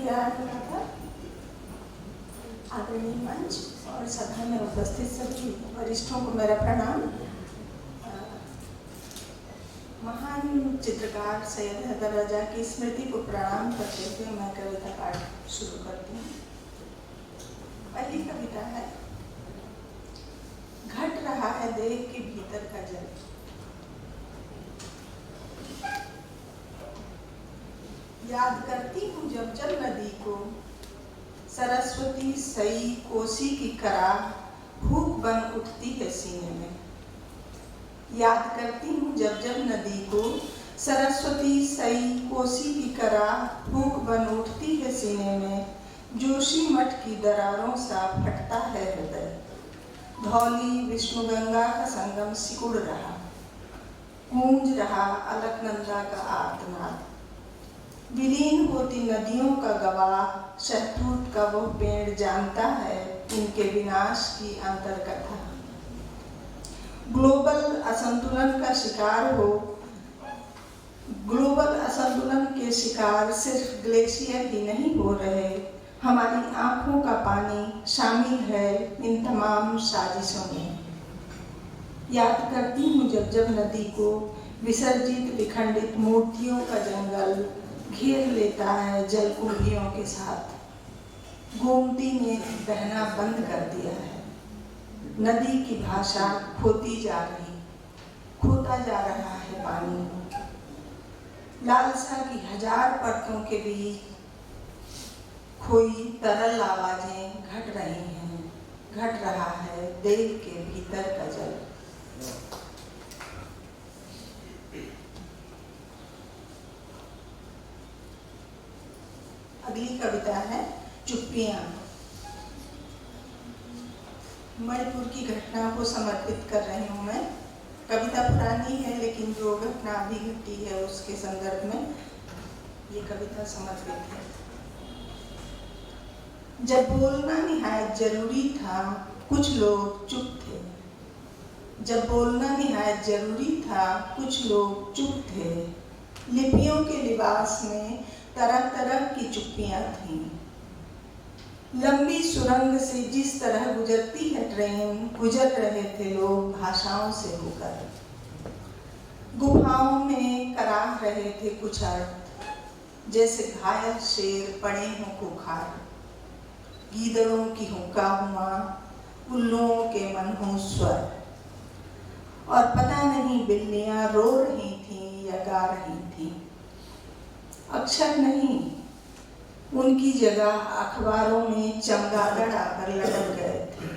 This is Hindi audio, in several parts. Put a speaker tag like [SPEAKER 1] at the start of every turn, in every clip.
[SPEAKER 1] तैयार हुआ था। आदरणीय मंच और सभा में उपस्थित सभी वरिष्ठों को मेरा प्रणाम। महान चित्रकार सैयद हैदर रजा की स्मृति को प्रणाम करते हुए मैं कविता पाठ शुरू करती हूँ। पहली कविता है, घट रहा है देह के भीतर का जल। याद करती हूँ जब जब नदी को, सरस्वती सई कोसी की कराह भूख बन उठती है सीने में। याद करती हूँ जब जब नदी को, सरस्वती सई कोसी की कराह भूख बन उठती है सीने में। जोशी मठ की दरारों सा फटता है हृदय। धौली विष्णु गंगा का संगम सिकुड़ रहा, गूंज रहा अलकनंदा का आर्तनाद। विलीन होती नदियों का गवाह शहतूत का वो पेड़ जानता है इनके विनाश की अंतरकथा। ग्लोबल असंतुलन का शिकार हो, ग्लोबल असंतुलन के शिकार सिर्फ ग्लेशियर ही नहीं हो रहे, हमारी आंखों का पानी शामिल है इन तमाम साजिशों में। याद करती हूँ जब जब नदी को, विसर्जित विखंडित मूर्तियों का जंगल घेर लेता है जलकुंभियों के साथ। गोमती ने बहना बंद कर दिया है। नदी की भाषा खोती जा रही, खोता जा रहा है पानी। लालसा की हजार परतों के बीच खोई तरल आवाजें घट रही हैं। घट रहा है देह के भीतर का जल। अगली कविता है, चुप्पियां। मणिपुर की घटना को समर्पित कर रही हूँ मैं। कविता पुरानी है लेकिन जो घटना अभी घटी है उसके संदर्भ में ये कविता समर्पित है। जब बोलना निहायत जरूरी था कुछ लोग चुप थे। जब बोलना निहायत जरूरी था कुछ लोग चुप थे। लिपियों के लिबास में तरह तरह की चुप्पियां थीं। लंबी सुरंग से जिस तरह गुजरती है ट्रेन, गुजर रहे थे लोग भाषाओं से होकर। गुफाओं में कराह रहे थे कुछ अर्थ, जैसे घायल शेर पड़े हों खुखार। गीदड़ों की हुक्का हुआ, उल्लुओं के मनहूस स्वर। और पता नहीं बिल्लियां रो रही थीं या गा रही थीं। अक्षर नहीं, उनकी जगह अखबारों में चमगादड़ आकर लटक गए थे।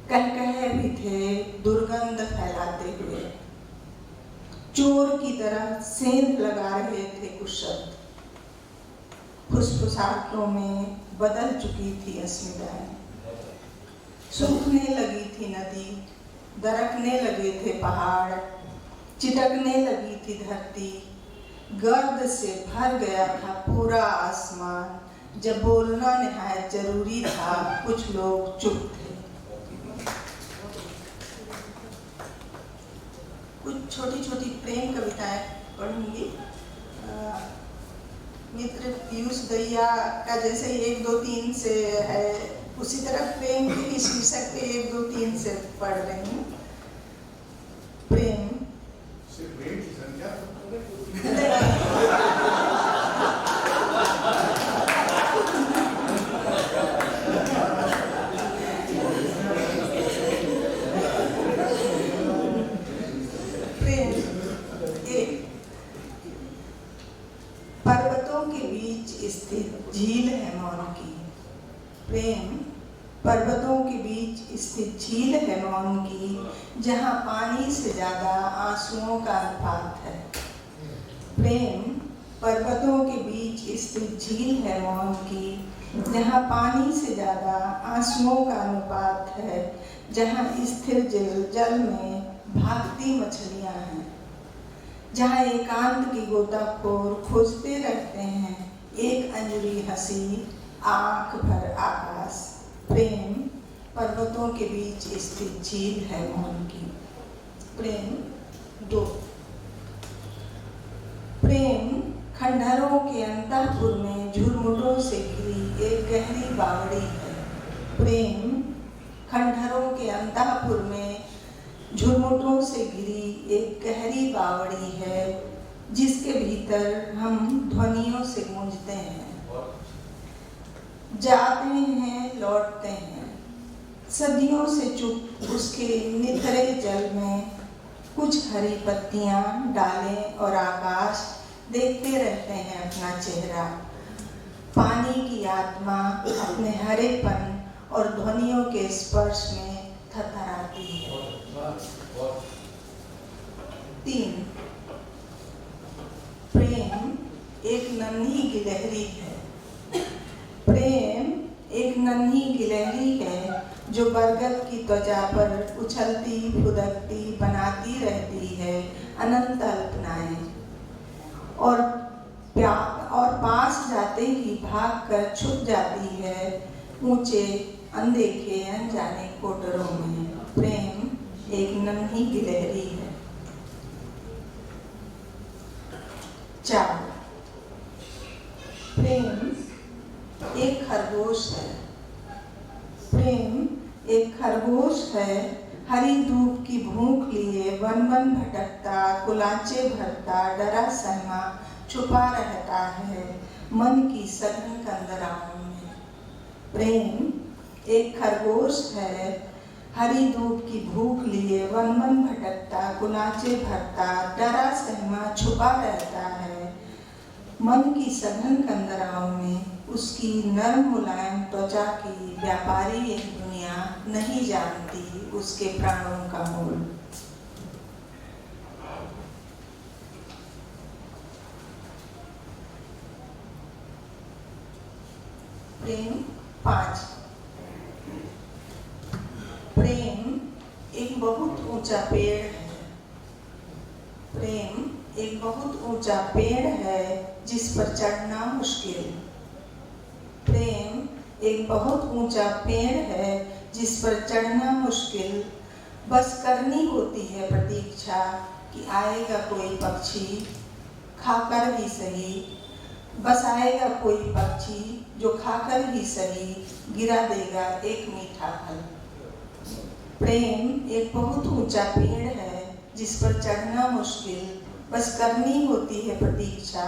[SPEAKER 1] कहकहे भी थे दुर्गंध फैलाते हुए। चोर की तरह सेंध लगा रहे थे कुछ शब्द। फुसफुसाहटों में बदल चुकी थी अस्मिताएं। सूखने लगी थी नदी, दरकने लगे थे पहाड़, चिटकने लगी थी धरती। गर्द से भर गया था पूरा आसमान। जब बोलना निहायत जरूरी था कुछ लोग चुप थे। कुछ छोटी छोटी प्रेम कविताएं पढ़ूंगी। मित्र पीयूष दैया का जैसे 1, 2, 3 से है, उसी तरह प्रेम के ही शीर्षक पे 1, 2, 3 से पढ़ रही हूँ। प्रेम की संख्या पर्वतों के बीच स्थित झील है मौन की। प्रेम पर्वतों के बीच स्थित झील है मौन की, जहाँ पानी से ज्यादा आंसुओं का अनुपात है। प्रेम पर्वतों के बीच स्थित झील है मौन की, जहाँ पानी से ज्यादा आंसुओं का अनुपात है। जहाँ स्थिर जल में भागती मछलियाँ हैं। जहाँ एकांत की गोताखोर खोजते रहते हैं एक अंजुरी हंसी, आंख भर आकाश। प्रेम पर्वतों के बीच स्थित झील है मौन की। प्रेम 2। प्रेम खंडहरों के अंतःपुर में झुरमुटों से घिरी एक गहरी बावड़ी है। प्रेम खंडहरों के अंतःपुर में झुरमुटों से घिरी एक गहरी बावड़ी है, जिसके भीतर हम ध्वनियों से गूंजते हैं। जाते हैं, लौटते हैं, सदियों से चुप उसके निथरे जल में कुछ हरी पत्तियां, डालें और आकाश देखते रहते हैं अपना चेहरा। पानी की आत्मा अपने हरेपन और ध्वनियों के स्पर्श में थरथराती है। 3. प्रेम एक नन्ही गिलहरी है। प्रेम एक नन्ही गिलहरी है जो बरगद की त्वचा पर उछलती फुदकती बनाती रहती है अनंत अल्पनाएं, और पास जाते ही भागकर छुप जाती है ऊंचे अनदेखे अनजाने कोटरों में। प्रेम एक नन्ही गिलहरी है। 4. प्रेम एक खरगोश है। प्रेम एक खरगोश है, हरी धूप की भूख लिए वन वन भटकता, कुलाचे भरता, डरा सहमा छुपा रहता है मन की सघन कंदराओं में। प्रेम एक खरगोश है, हरी धूप की भूख लिए वन वन भटकता, कुलाचे भरता, डरा सहमा छुपा रहता है मन की सघन कंदराओं में। उसकी नर्म मुलायम त्वचा की व्यापारी एक दुनिया नहीं जानती उसके प्राणों का मोल। प्रेम 5. प्रेम एक बहुत ऊंचा पेड़ है। प्रेम एक बहुत ऊंचा पेड़ है जिस पर चढ़ना मुश्किल। प्रेम एक बहुत ऊंचा पेड़ है जिस पर चढ़ना मुश्किल, बस करनी होती है प्रतीक्षा कि आएगा कोई पक्षी खाकर ही सही। बस आएगा कोई पक्षी जो खाकर ही सही गिरा देगा एक मीठा फल। प्रेम एक बहुत ऊंचा पेड़ है जिस पर चढ़ना मुश्किल, बस करनी होती है प्रतीक्षा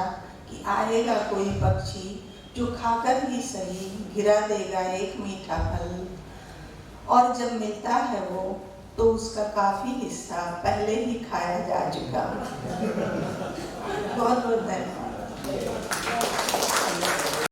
[SPEAKER 1] कि आएगा कोई पक्षी जो खाकर ही सही गिरा देगा एक मीठा फल। और जब मिलता है वो तो उसका काफी हिस्सा पहले ही खाया जा चुका। बहुत बहुत धन्यवाद।